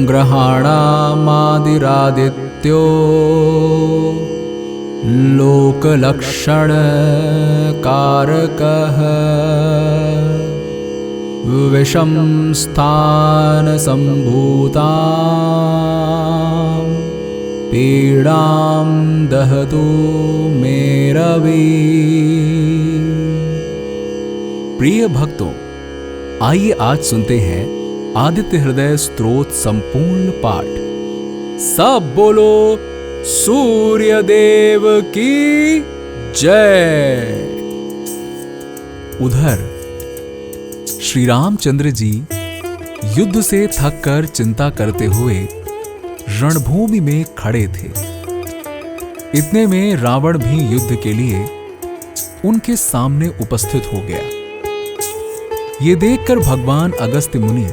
ग्रहाणामादिरादित्यो लोकलक्षणकारकः विषम स्थानसम्भूतां पीड़ां दहतु मे रवि। प्रिय भक्तों, आइए आज सुनते हैं आदित्य हृदय स्तोत्र संपूर्ण पाठ। सब बोलो सूर्य देव की जय। उधर श्री रामचंद्र जी युद्ध से थककर चिंता करते हुए रणभूमि में खड़े थे। इतने में रावण भी युद्ध के लिए उनके सामने उपस्थित हो गया। ये देखकर भगवान अगस्त्य मुनि,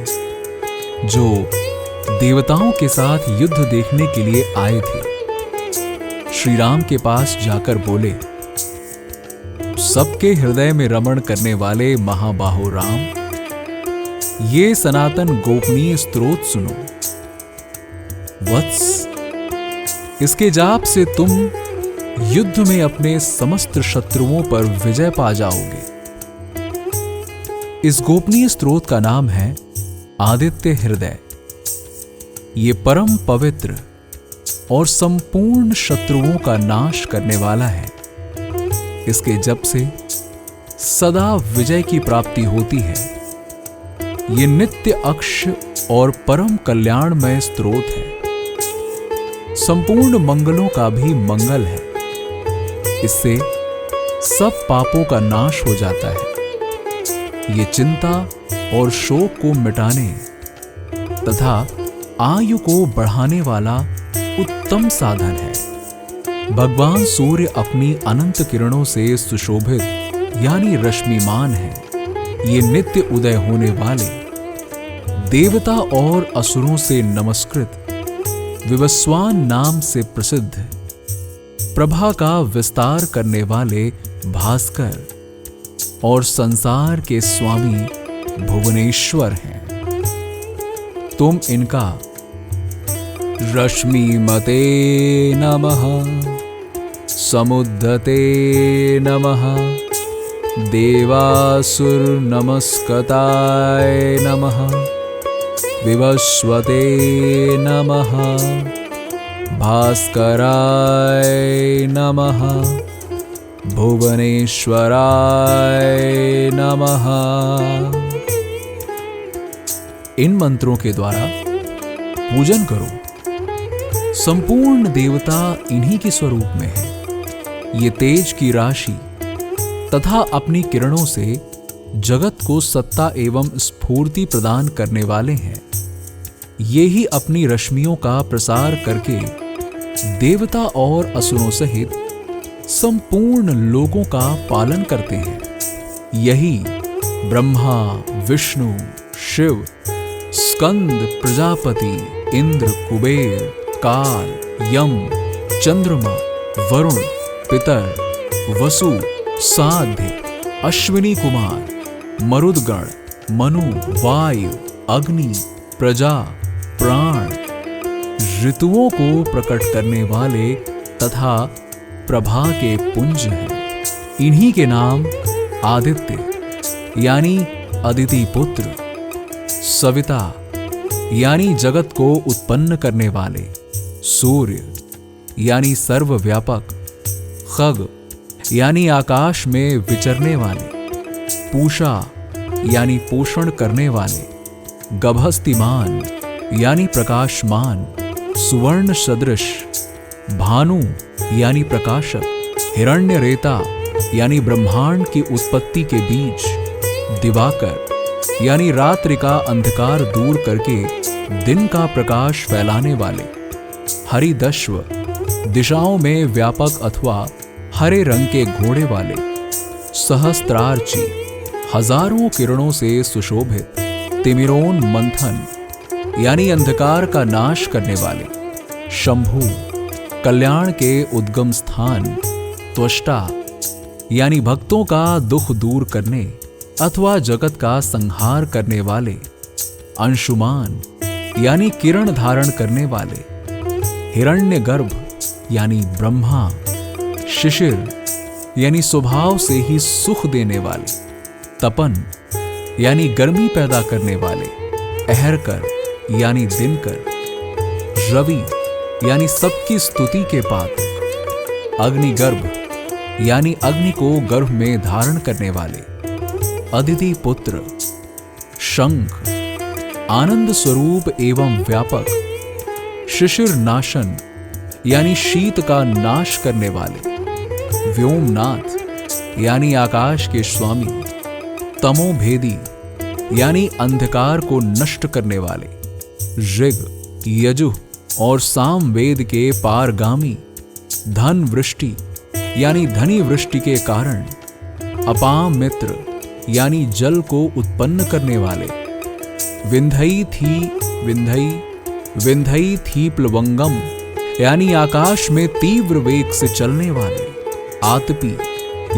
जो देवताओं के साथ युद्ध देखने के लिए आए थे, श्री राम के पास जाकर बोले, सबके हृदय में रमण करने वाले महाबाहो राम, ये सनातन गोपनीय स्तोत्र सुनो। वत्स, इसके जाप से तुम युद्ध में अपने समस्त शत्रुओं पर विजय पा जाओगे। इस गोपनीय स्तोत्र का नाम है आदित्य हृदय। ये परम पवित्र और संपूर्ण शत्रुओं का नाश करने वाला है। इसके जप से सदा विजय की प्राप्ति होती है। ये नित्य अक्ष और परम कल्याणमय स्तोत्र है। संपूर्ण मंगलों का भी मंगल है। इससे सब पापों का नाश हो जाता है। ये चिंता और शोक को मिटाने तथा आयु को बढ़ाने वाला उत्तम साधन है। भगवान सूर्य अपनी अनंत किरणों से सुशोभित यानी रश्मिमान है। ये नित्य उदय होने वाले, देवता और असुरों से नमस्कृत, विवस्वान नाम से प्रसिद्ध, प्रभा का विस्तार करने वाले भास्कर और संसार के स्वामी भुवनेश्वर हैं। तुम इनका रश्मिमते नमः, समुद्धते नमः, देवासुर नमस्कताय नमः, विवस्वते नमः, भास्कराय नमः, भुवनेश्वराय नमः। इन मंत्रों के द्वारा पूजन करो। संपूर्ण देवता इन्हीं के स्वरूप में है। ये तेज की राशि तथा अपनी किरणों से जगत को सत्ता एवं स्फूर्ति प्रदान करने वाले हैं। ये ही अपनी रश्मियों का प्रसार करके देवता और असुरों सहित संपूर्ण लोगों का पालन करते हैं। यही ब्रह्मा, विष्णु, शिव, स्कंद, प्रजापति, इंद्र, कुबेर, काल, यम, चंद्रमा, वरुण, पितर, वसु, साध्य, अश्विनी कुमार, मरुदगण, मनु, वायु, अग्नि, प्रजा, प्राण, ऋतुओं को प्रकट करने वाले तथा प्रभा के पुंज हैं। इन्हीं के नाम आदित्य यानी अदिति पुत्र, सविता यानी जगत को उत्पन्न करने वाले, सूर्य यानी सर्वव्यापक, खग यानी आकाश में विचरने वाले, पूषा यानी पोषण करने वाले, गभस्तिमान यानी प्रकाशमान, सुवर्ण सदृश, भानु यानी प्रकाशक, हिरण्यरेता यानी ब्रह्मांड की उत्पत्ति के बीज, दिवाकर यानी रात्रि का अंधकार दूर करके दिन का प्रकाश फैलाने वाले, हरिदश्व दिशाओं में व्यापक अथवा हरे रंग के घोड़े वाले, सहस्त्रार्ची हजारों किरणों से सुशोभित, तिमिरोन मंथन यानी अंधकार का नाश करने वाले, शंभु कल्याण के उद्गम स्थान, त्वष्टा यानी भक्तों का दुख दूर करने अथवा जगत का संहार करने वाले, अंशुमान यानी किरण धारण करने वाले, हिरण्यगर्भ यानी ब्रह्मा, शिशिर यानी स्वभाव से ही सुख देने वाले, तपन यानी गर्मी पैदा करने वाले, अहरकर यानी दिनकर, रवि यानी सबकी स्तुति के पात्र, अग्निगर्भ यानी अग्नि को गर्भ में धारण करने वाले, अदिति पुत्र, शंख आनंद स्वरूप एवं व्यापक, शिशिर नाशन यानी शीत का नाश करने वाले, व्योमनाथ यानी आकाश के स्वामी, तमोभेदी यानी अंधकार को नष्ट करने वाले, ऋग, यजुः और सामवेद के पारगामी, धन वृष्टि यानी धनी वृष्टि के कारण, अपाम मित्र यानी जल को उत्पन्न करने वाले, विंधई थी प्लवंगम यानी आकाश में तीव्र वेग से चलने वाले, आतपी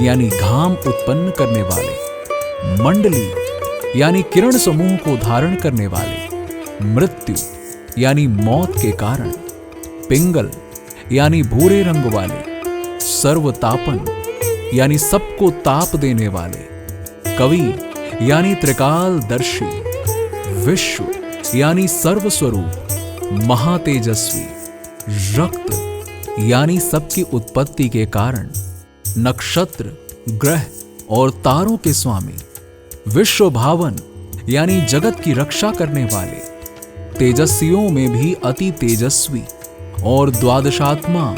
यानी घाम उत्पन्न करने वाले, मंडली यानी किरण समूह को धारण करने वाले, मृत्यु यानी मौत के कारण, पिंगल यानी भूरे रंग वाले, सर्वतापन यानी सबको ताप देने वाले, कवि यानी त्रिकालदर्शी, विश्व यानी सर्वस्वरूप, महातेजस्वी, रक्त यानी सबकी उत्पत्ति के कारण, नक्षत्र, ग्रह और तारों के स्वामी, विश्व भावन यानी जगत की रक्षा करने वाले, तेजस्वियों में भी अति तेजस्वी और द्वादशात्मा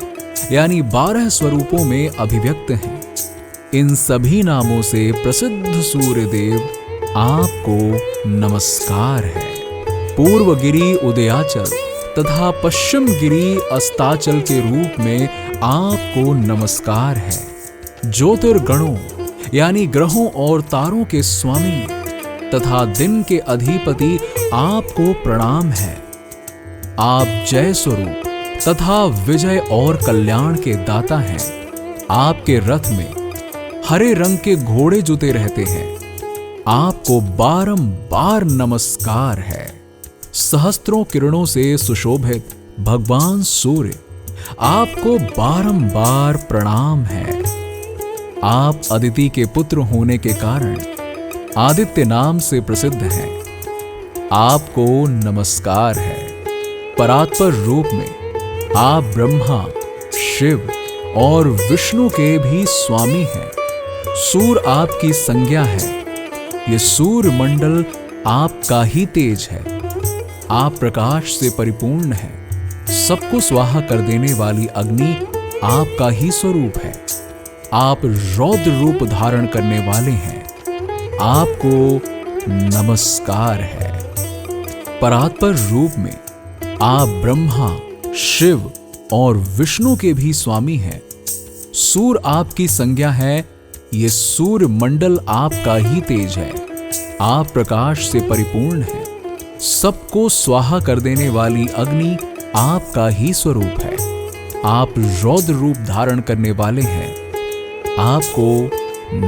यानी 12 स्वरूपों में अभिव्यक्त हैं। इन सभी नामों से प्रसिद्ध सूर्य देव आपको नमस्कार है। पूर्व गिरी उदयाचल तथा पश्चिम गिरी अस्ताचल के रूप में आपको नमस्कार है। ज्योतिर्गणों यानी ग्रहों और तारों के स्वामी तथा दिन के अधिपति आपको प्रणाम है। आप जय स्वरूप तथा विजय और कल्याण के दाता हैं। आपके रथ में हरे रंग के घोड़े जुते रहते हैं। आपको बारंबार नमस्कार है। सहस्त्रों किरणों से सुशोभित भगवान सूर्य आपको बारंबार प्रणाम है। आप अदिति के पुत्र होने के कारण आदित्य नाम से प्रसिद्ध हैं। आपको नमस्कार है। परात्पर रूप में आप ब्रह्मा, शिव और विष्णु के भी स्वामी हैं। सूर्य आपकी संज्ञा है। ये सूर्य मंडल आपका ही तेज है। आप प्रकाश से परिपूर्ण हैं। सबको स्वाहा कर देने वाली अग्नि आपका ही स्वरूप है। आप रौद्र रूप धारण करने वाले हैं। आपको नमस्कार है। परात्पर रूप में आप ब्रह्मा, शिव और विष्णु के भी स्वामी हैं। सूर्य आपकी संज्ञा है। ये सूर्य मंडल आपका ही तेज है। आप प्रकाश से परिपूर्ण हैं। सबको स्वाहा कर देने वाली अग्नि आपका ही स्वरूप है। आप रौद्र रूप धारण करने वाले हैं। आपको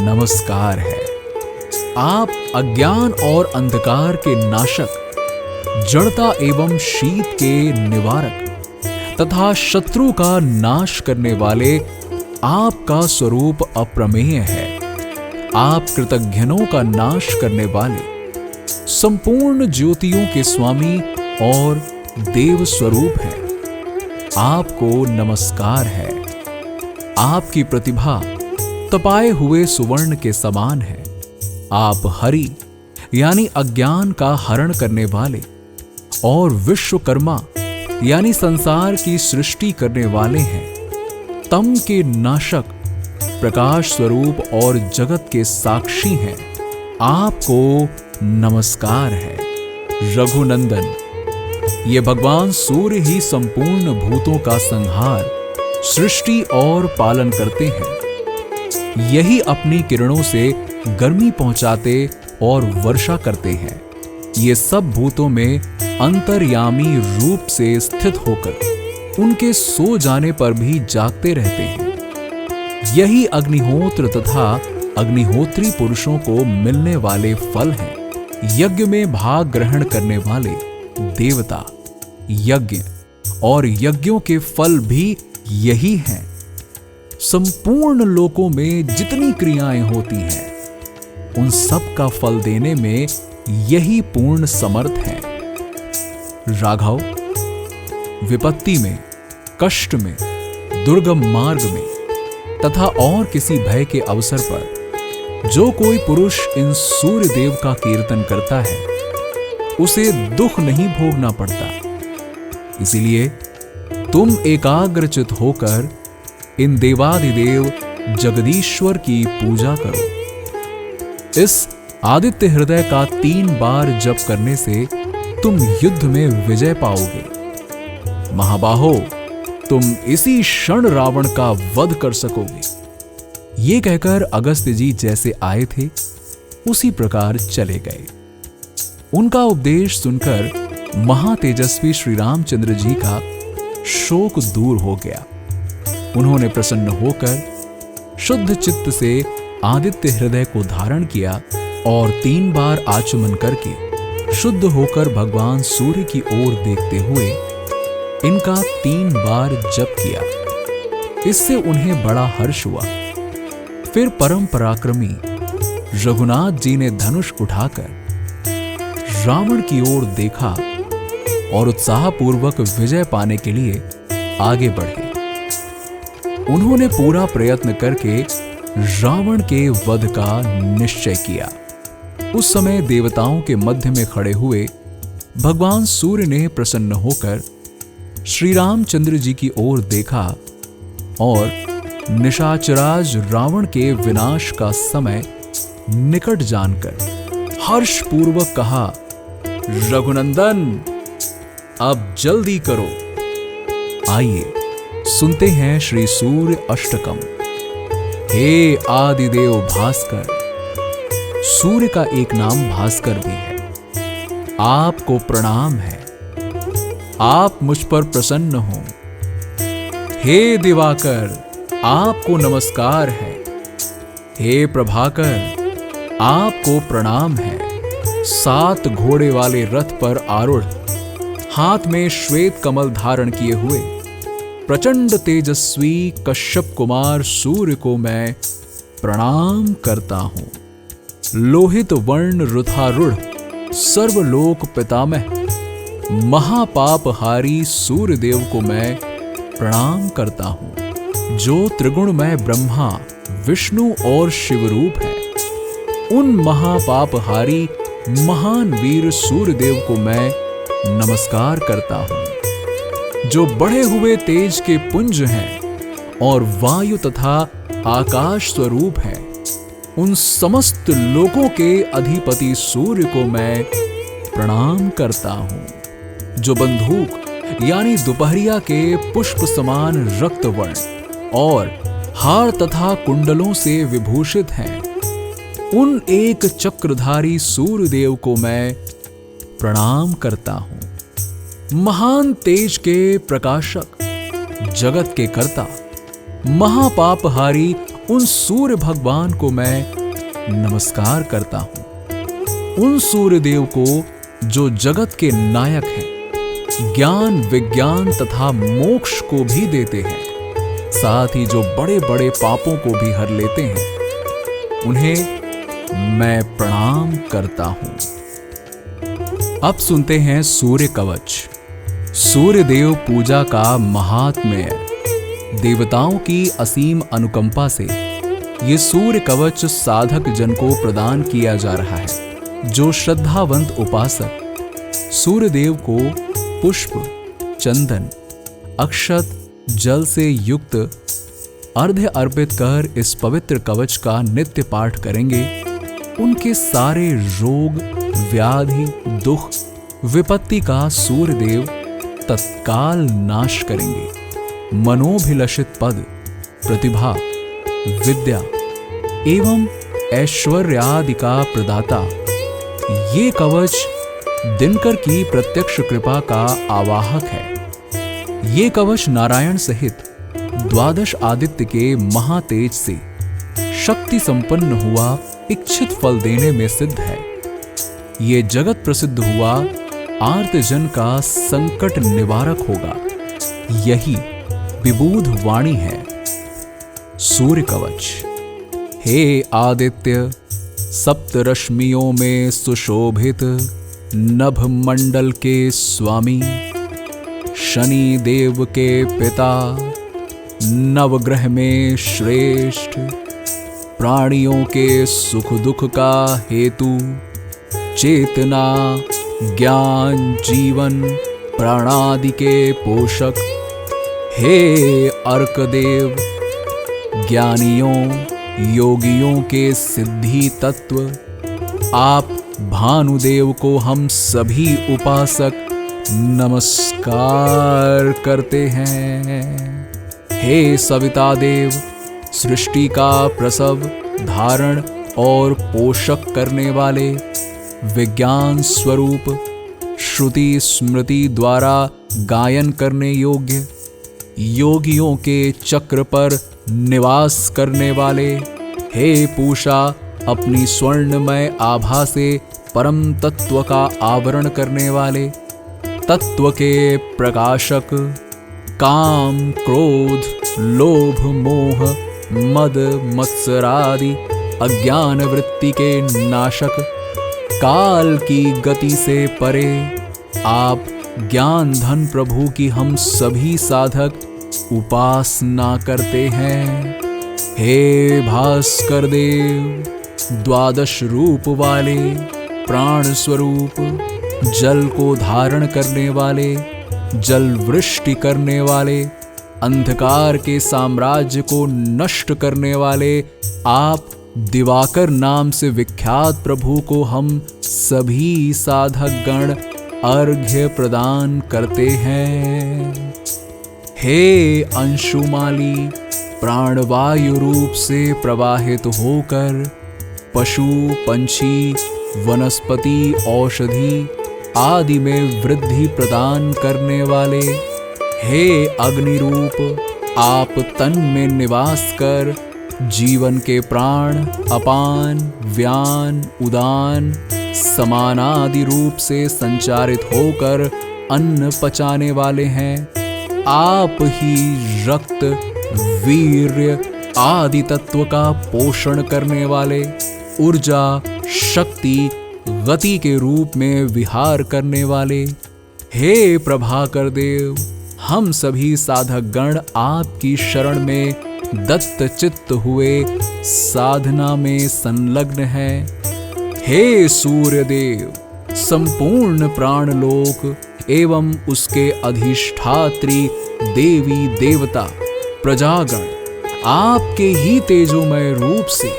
नमस्कार है। आप अज्ञान और अंधकार के नाशक, जड़ता एवं शीत के निवारक तथा शत्रु का नाश करने वाले आपका स्वरूप अप्रमेय है। आप कृतघ्नों का नाश करने वाले, संपूर्ण ज्योतियों के स्वामी और देव स्वरूप हैं। आपको नमस्कार है। आपकी प्रतिभा तपाए हुए सुवर्ण के समान है। आप हरि यानी अज्ञान का हरण करने वाले और विश्वकर्मा यानी संसार की सृष्टि करने वाले हैं। तम के नाशक, प्रकाश स्वरूप और जगत के साक्षी हैं। आपको नमस्कार है। रघुनंदन, ये भगवान सूर्य ही संपूर्ण भूतों का संहार, सृष्टि और पालन करते हैं। यही अपनी किरणों से गर्मी पहुंचाते और वर्षा करते हैं। ये सब भूतों में अंतर्यामी रूप से स्थित होकर उनके सो जाने पर भी जागते रहते हैं। यही अग्निहोत्र तथा अग्निहोत्री पुरुषों को मिलने वाले फल हैं। यज्ञ में भाग ग्रहण करने वाले देवता, यज्ञ और यज्ञों के फल भी यही हैं। संपूर्ण लोकों में जितनी क्रियाएं होती हैं, उन सब का फल देने में यही पूर्ण समर्थ है। राघव, विपत्ति में, कष्ट में, दुर्गम मार्ग में तथा और किसी भय के अवसर पर जो कोई पुरुष इन सूर्य देव का कीर्तन करता है, उसे दुख नहीं भोगना पड़ता। इसीलिए तुम एकाग्रचित होकर इन देवाधिदेव जगदीश्वर की पूजा करो। इस आदित्य हृदय का 3 बार जप करने से तुम युद्ध में विजय पाओगे। महाबाहो, तुम इसी क्षण रावण का वध कर सकोगे। ये कहकर अगस्त्य जी जैसे आए थे उसी प्रकार चले गए। उनका उपदेश सुनकर महातेजस्वी श्री रामचंद्र जी का शोक दूर हो गया। उन्होंने प्रसन्न होकर शुद्ध चित्त से आदित्य हृदय को धारण किया और 3 बार आचमन करके शुद्ध होकर भगवान सूर्य की ओर देखते हुए इनका 3 बार जप किया। इससे उन्हें बड़ा हर्ष हुआ। फिर परम पराक्रमी रघुनाथ जी ने धनुष उठाकर रावण की ओर देखा और उत्साहपूर्वक विजय पाने के लिए आगे बढ़े। उन्होंने पूरा प्रयत्न करके रावण के वध का निश्चय किया। उस समय देवताओं के मध्य में खड़े हुए भगवान सूर्य ने प्रसन्न होकर श्री रामचंद्र जी की ओर देखा और निशाचराज रावण के विनाश का समय निकट जानकर हर्षपूर्वक कहा, रघुनंदन, अब जल्दी करो। आइए सुनते हैं श्री सूर्य अष्टकम। हे आदिदेव भास्कर, सूर्य का एक नाम भास्कर भी है। आपको प्रणाम है, आप मुझ पर प्रसन्न हो। हे दिवाकर, आपको नमस्कार है। हे प्रभाकर, आपको प्रणाम है। 7 घोड़े वाले रथ पर आरूढ़, हाथ में श्वेत कमल धारण किए हुए प्रचंड तेजस्वी कश्यप कुमार सूर्य को मैं प्रणाम करता हूं। लोहित वर्ण रुथारूढ़ सर्वलोक पितामह महापापहारी सूर्यदेव को मैं प्रणाम करता हूं, जो त्रिगुणमय ब्रह्मा, विष्णु और शिवरूप है। उन महापापहारी महान वीर सूर्यदेव को मैं नमस्कार करता हूं, जो बढ़े हुए तेज के पुंज हैं और वायु तथा आकाश स्वरूप हैं। उन समस्त लोकों के अधिपति सूर्य को मैं प्रणाम करता हूं, जो बंदूक यानी दोपहरिया के पुष्प समान रक्त वर्ण और हार तथा कुंडलों से विभूषित हैं। उन एक चक्रधारी सूर्यदेव को मैं प्रणाम करता हूं। महान तेज के प्रकाशक, जगत के कर्ता, महापापहारी उन सूर्य भगवान को मैं नमस्कार करता हूं। उन सूर्यदेव को जो जगत के नायक हैं, ज्ञान, विज्ञान तथा मोक्ष को भी देते हैं, साथ ही जो बड़े बड़े पापों को भी हर लेते हैं, उन्हें मैं प्रणाम करता हूं। अब सुनते हैं सूर्य कवच। सूर्य देव पूजा का महात्म्य। देवताओं की असीम अनुकंपा से ये सूर्य कवच साधक जन को प्रदान किया जा रहा है। जो श्रद्धावंत उपासक सूर्यदेव को पुष्प, चंदन, अक्षत, जल से युक्त अर्घ्य अर्पित कर इस पवित्र कवच का नित्य पाठ करेंगे, उनके सारे रोग, व्याधि, दुख, विपत्ति का सूर्यदेव तत्काल नाश करेंगे। मनोभिलषित पद, प्रतिभा, विद्या एवं ऐश्वर्यादि का प्रदाता ये कवच दिनकर की प्रत्यक्ष कृपा का आवाहक है। ये कवच नारायण सहित 12 आदित्य के महातेज से शक्ति संपन्न हुआ इच्छित फल देने में सिद्ध है। ये जगत प्रसिद्ध हुआ आर्तजन का संकट निवारक होगा। यही विबुध वाणी है। सूर्य कवच। हे आदित्य, सप्त रश्मियों में सुशोभित नभ मंडल के स्वामी, शनि देव के पिता, नवग्रह में श्रेष्ठ, प्राणियों के सुख दुख का हेतु, चेतना, ज्ञान, जीवन, प्राणादि के पोषक, हे अर्कदेव, ज्ञानियों योगियों के सिद्धि तत्व, आप भानुदेव को हम सभी उपासक नमस्कार करते हैं। हे सविता देव, सृष्टि का प्रसव, धारण और पोषक करने वाले, विज्ञान स्वरूप, श्रुति स्मृति द्वारा गायन करने योग्य, योगियों के चक्र पर निवास करने वाले, हे पूषा, अपनी स्वर्णमय आभा से परम तत्व का आवरण करने वाले, तत्व के प्रकाशक, काम, क्रोध, लोभ, मोह, मद, मत्सरादि अज्ञान वृत्ति के नाशक, काल की गति से परे, आप ज्ञान धन प्रभु की हम सभी साधक उपासना करते हैं। हे भास्कर देव, द्वादश रूप वाले, प्राण स्वरूप, जल को धारण करने वाले, जल वृष्टि करने वाले, अंधकार के साम्राज्य को नष्ट करने वाले, आप दिवाकर नाम से विख्यात प्रभु को हम सभी साधक गण अर्घ्य प्रदान करते हैं। हे अंशुमाली, प्राणवायु रूप से प्रवाहित होकर पशु, पंछी, वनस्पति, औषधि आदि में वृद्धि प्रदान करने वाले, हे अग्नि रूप, आप तन में निवास कर जीवन के प्राण, अपान, व्यान, उदान, समानादि रूप से संचारित होकर अन्न पचाने वाले हैं। आप ही रक्त, वीर्य आदि तत्व का पोषण करने वाले, ऊर्जा, शक्ति, गति के रूप में विहार करने वाले, हे प्रभाकर देव, हम सभी साधक गण आपकी शरण में दत्त चित्त हुए साधना में संलग्न हैं। हे सूर्य देव, संपूर्ण प्राणलोक एवं उसके अधिष्ठात्री देवी देवता प्रजागण आपके ही तेजोमय रूप से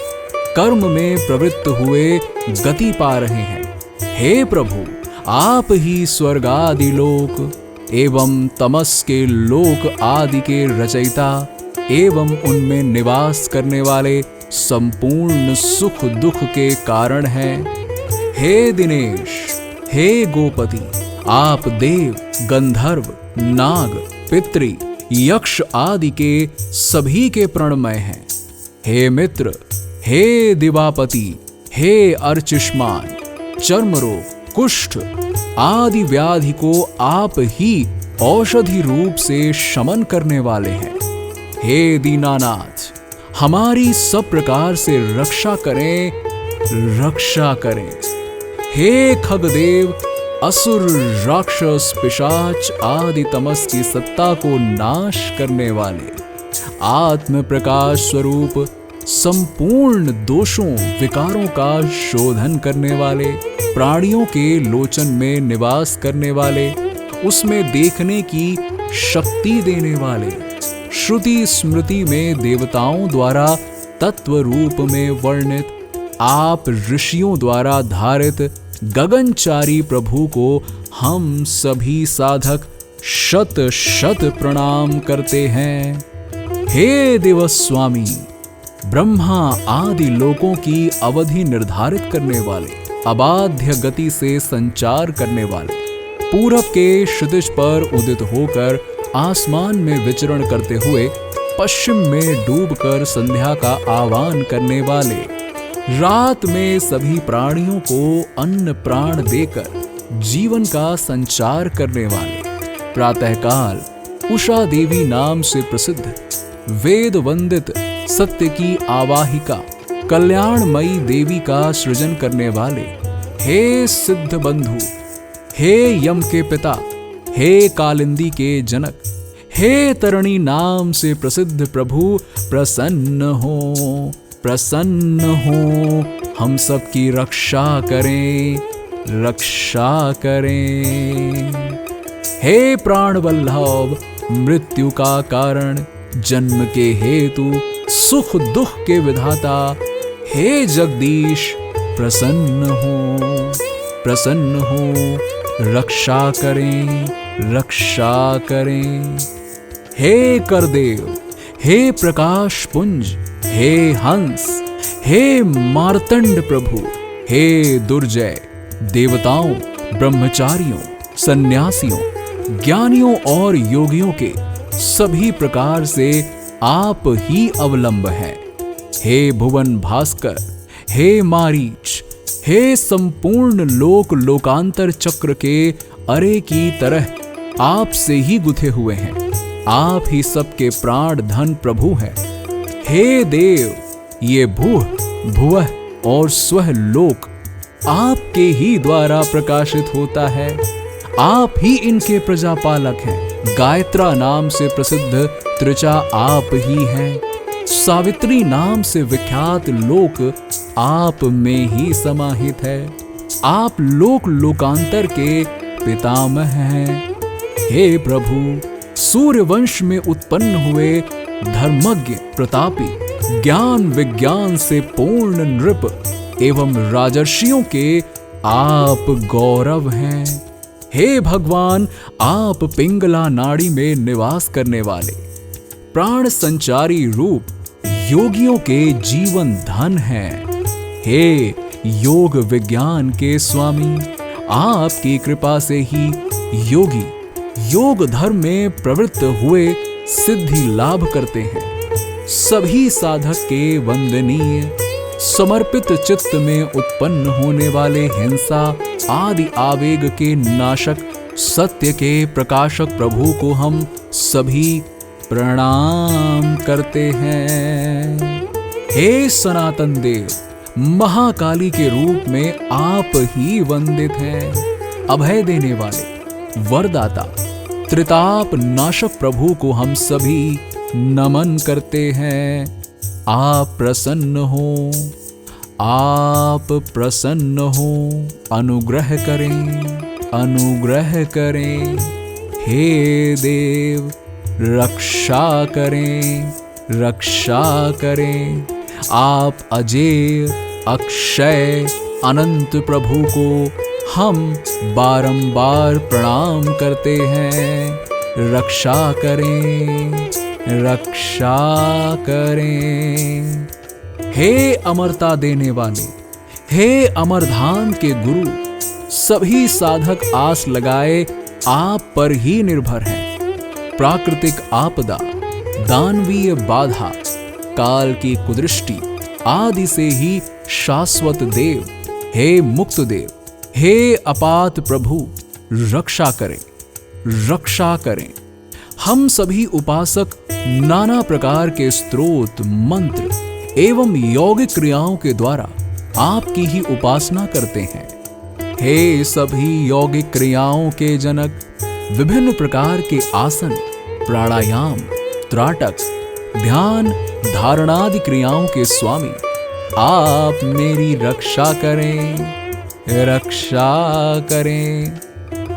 कर्म में प्रवृत्त हुए गति पा रहे हैं। हे प्रभु, आप ही स्वर्ग आदि लोक एवं तमस के लोक आदि के रचयिता एवं उनमें निवास करने वाले संपूर्ण सुख दुख के कारण हैं। हे दिनेश, हे गोपति, आप देव, गंधर्व, नाग, पितृ, यक्ष आदि के सभी के प्रणमय हैं। हे मित्र, हे दिवापति, हे अर्चिष्मान, चर्म रोग, कुष्ठ आदि व्याधि को आप ही औषधि रूप से शमन करने वाले हैं। हे दीनानाथ, हमारी सब प्रकार से रक्षा करें, रक्षा करें। हे खगदेव, असुर, राक्षस, पिशाच आदि तमस की सत्ता को नाश करने वाले, आत्म प्रकाश स्वरूप संपूर्ण दोषों विकारों का शोधन करने वाले, प्राणियों के लोचन में निवास करने वाले, उसमें देखने की शक्ति देने वाले, श्रुति स्मृति में देवताओं द्वारा तत्व रूप में वर्णित, आप ऋषियों द्वारा धारित गगनचारी प्रभु को हम सभी साधक शत शत प्रणाम करते हैं। हे दिवस्वामी, ब्रह्मा आदि लोकों की अवधि निर्धारित करने वाले, अबाध्य गति से संचार करने वाले, पूरब के क्षितिज पर उदित होकर आसमान में विचरण करते हुए पश्चिम में डूबकर संध्या का आह्वान करने वाले, रात में सभी प्राणियों को अन्न प्राण देकर जीवन का संचार करने वाले, प्रातःकाल उषा देवी नाम से प्रसिद्ध, वेद वंदित सत्य की आवाहिका, कल्याणमयी देवी का सृजन करने वाले, हे सिद्ध बंधु, हे यम के पिता, हे कालिंदी के जनक, हे तरणी नाम से प्रसिद्ध प्रभु, प्रसन्न हो, प्रसन्न हो, हम सब की रक्षा करें, रक्षा करें। हे प्राण वल्लभ, मृत्यु का कारण, जन्म के हेतु, सुख दुख के विधाता, हे जगदीश प्रसन्न हो, प्रसन्न हो, रक्षा करें, रक्षा करें। हे करदेव, हे प्रकाश पुंज, हे हंस, हे मार्तंड प्रभु, हे दुर्जय, देवताओं, ब्रह्मचारियों, सन्यासियों, ज्ञानियों और योगियों के सभी प्रकार से आप ही अवलंब हैं। हे भुवन भास्कर, हे मारीच, हे संपूर्ण लोक लोकांतर चक्र के अरे की तरह आप से ही गुथे हुए हैं। आप ही सबके प्राण धन प्रभु हैं। हे देव, ये भूह, भुवः और स्वह लोक आपके ही द्वारा प्रकाशित होता है। आप ही इनके प्रजापालक हैं। गायत्रा नाम से प्रसिद्ध त्रिचा आप ही हैं। सावित्री नाम से विख्यात लोक आप में ही समाहित है। आप लोक लोकांतर के पितामह हैं। हे प्रभु, सूर्य वंश में उत्पन्न हुए धर्मज्ञ, प्रतापी, ज्ञान विज्ञान से पूर्ण नृप एवं राजर्षियों के आप गौरव हैं। हे भगवान, आप पिंगला नाड़ी में निवास करने वाले, प्राण संचारी रूप योगियों के जीवन धन हैं। हे योग विज्ञान के स्वामी, आपकी कृपा से ही योगी योग धर्म में प्रवृत्त हुए सिद्धि लाभ करते हैं। सभी साधक के वंदनीय, समर्पित चित्त में उत्पन्न होने वाले हिंसा आदि आवेग के नाशक, सत्य के प्रकाशक प्रभु को हम सभी प्रणाम करते हैं। हे सनातन देव, महाकाली के रूप में आप ही वंदित हैं। अभय देने वाले, वरदाता, त्रिताप नाशक प्रभु को हम सभी नमन करते हैं। आप प्रसन्न हो, आप प्रसन्न हो, अनुग्रह करें, अनुग्रह करें। हे देव, रक्षा करें, रक्षा करें। आप अजेय, अक्षय, अनंत प्रभु को हम बारंबार प्रणाम करते हैं। रक्षा करें, रक्षा करें। हे अमरता देने वाले, हे अमरधाम के गुरु, सभी साधक आस लगाए आप पर ही निर्भर हैं। प्राकृतिक आपदा, दानवीय बाधा, काल की कुदृष्टि आदि से ही शाश्वत देव, हे मुक्त देव, हे अपात प्रभु, रक्षा करें, रक्षा करें। हम सभी उपासक नाना प्रकार के स्तोत्र, मंत्र एवं यौगिक क्रियाओं के द्वारा आपकी ही उपासना करते हैं। हे सभी यौगिक क्रियाओं के जनक, विभिन्न प्रकार के आसन, प्राणायाम, त्राटक, ध्यान, धारणादि क्रियाओं के स्वामी, आप मेरी रक्षा करें, रक्षा करें।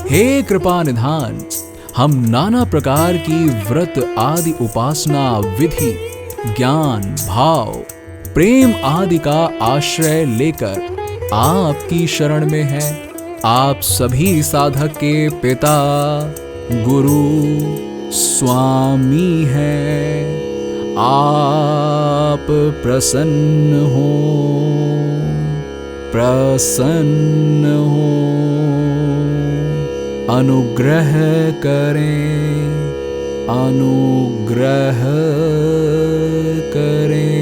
हे कृपा निधान, हम नाना प्रकार की व्रत आदि उपासना विधि, ज्ञान, भाव, प्रेम आदि का आश्रय लेकर आपकी शरण में हैं। आप सभी साधक के पिता, गुरु, स्वामी हैं। आप प्रसन्न हो, प्रसन्न हो, अनुग्रह करें, अनुग्रह करें।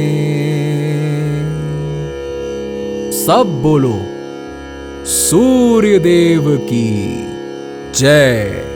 सब बोलो सूर्य देव की जय।